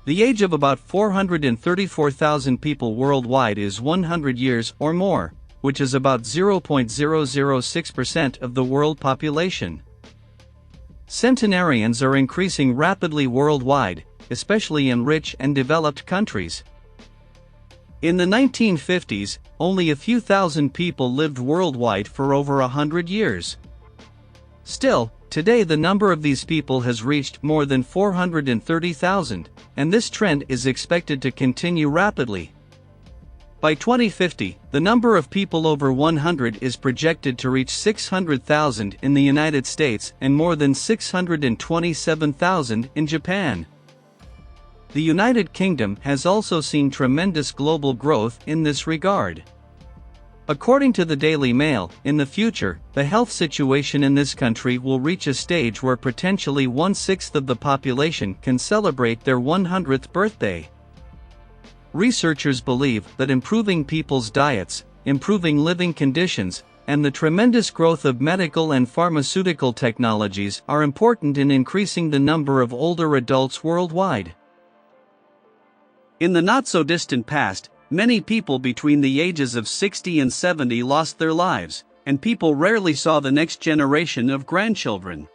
The age of about 434,000 people worldwide is 100 years or more, which is about 0.006% of the world population. Centenarians are increasing rapidly worldwide, especially in rich and developed countries. In the 1950s, only a few thousand people lived worldwide for over 100 years. Still, today the number of these people has reached more than 430,000, and this trend is expected to continue rapidly. By 2050, the number of people over 100 is projected to reach 600,000 in the United States and more than 627,000 in Japan. The United Kingdom has also seen tremendous global growth in this regard. According to the Daily Mail, in the future, the health situation in this country will reach a stage where potentially 1/6 of the population can celebrate their 100th birthday. Researchers believe that improving people's diets, improving living conditions, and the tremendous growth of medical and pharmaceutical technologies are important in increasing the number of older adults worldwide. In the not-so-distant past, many people between the ages of 60 and 70 lost their lives, and people rarely saw the next generation of grandchildren.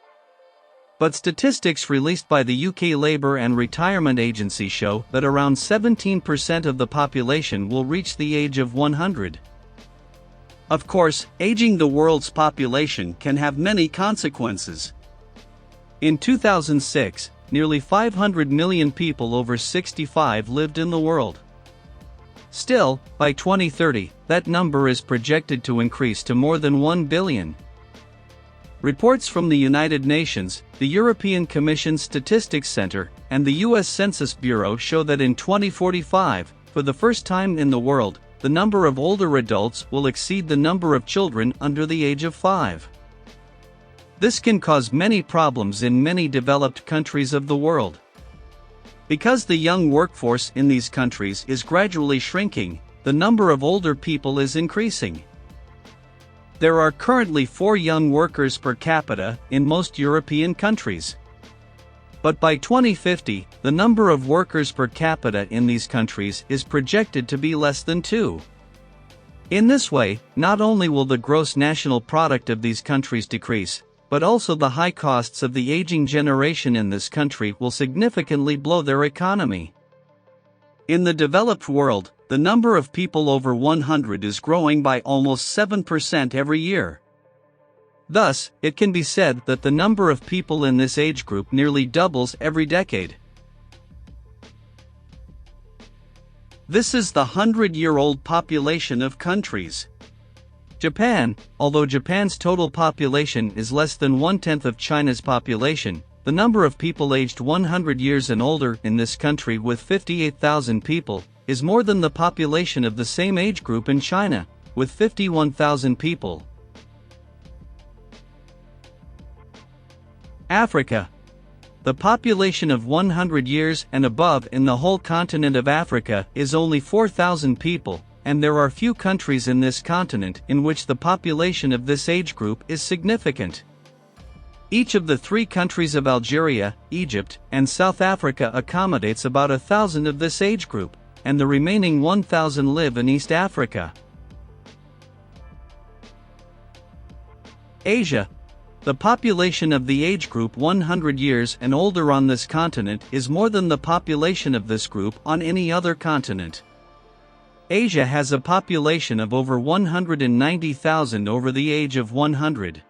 But statistics released by the UK Labour and Retirement Agency show that around 17% of the population will reach the age of 100. Of course, aging the world's population can have many consequences. In 2006, nearly 500 million people over 65 lived in the world. Still, by 2030, that number is projected to increase to more than 1 billion. Reports from the United Nations, the European Commission Statistics Center, and the U.S. Census Bureau show that in 2045, for the first time in the world, the number of older adults will exceed the number of children under the age of 5. This can cause many problems in many developed countries of the world. Because the young workforce in these countries is gradually shrinking, the number of older people is increasing. There are currently 4 young workers per capita in most European countries. But by 2050, the number of workers per capita in these countries is projected to be less than 2. In this way, not only will the gross national product of these countries decrease, but also the high costs of the aging generation in this country will significantly blow their economy. In the developed world, the number of people over 100 is growing by almost 7% every year. Thus, it can be said that the number of people in this age group nearly doubles every decade. This is the 100-year-old population of countries. Japan, although Japan's total population is less than 1/10 of China's population, the number of people aged 100 years and older in this country, with 58,000 people, is more than the population of the same age group in China, with 51,000 people. Africa. The population of 100 years and above in the whole continent of Africa is only 4,000 people, and there are few countries in this continent in which the population of this age group is significant. Each of the 3 countries of Algeria, Egypt, and South Africa accommodates about 1,000 of this age group, and the remaining 1,000 live in East Africa. Asia. The population of the age group 100 years and older on this continent is more than the population of this group on any other continent. Asia has a population of over 190,000 over the age of 100.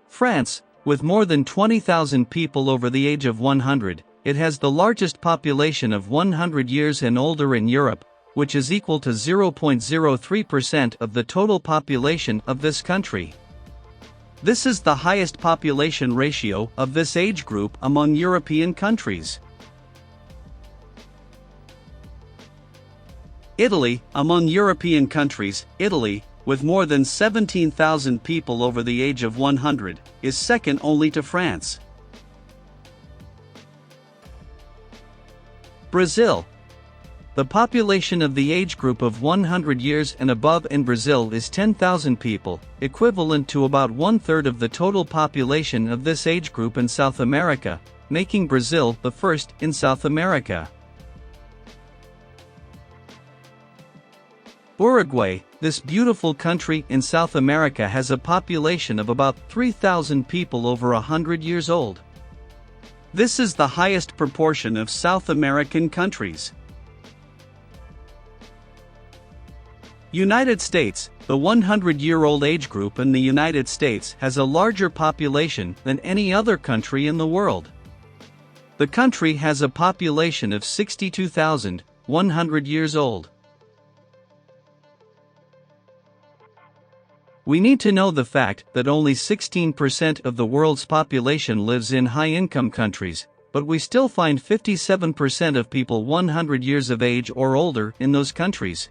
France, with more than 20,000 people over the age of 100, it has the largest population of 100 years and older in Europe, which is equal to 0.03% of the total population of this country. This is the highest population ratio of this age group among European countries. Italy. Among European countries, Italy, with more than 17,000 people over the age of 100, is second only to France. Brazil. The population of the age group of 100 years and above in Brazil is 10,000 people, equivalent to about one-third of the total population of this age group in South America, making Brazil the first in South America. Uruguay, this beautiful country in South America, has a population of about 3,000 people over 100 years old. This is the highest proportion of South American countries. United States, the 100-year-old age group in the United States has a larger population than any other country in the world. The country has a population of 62,100 years old. We need to know the fact that only 16% of the world's population lives in high-income countries, but we still find 57% of people 100 years of age or older in those countries.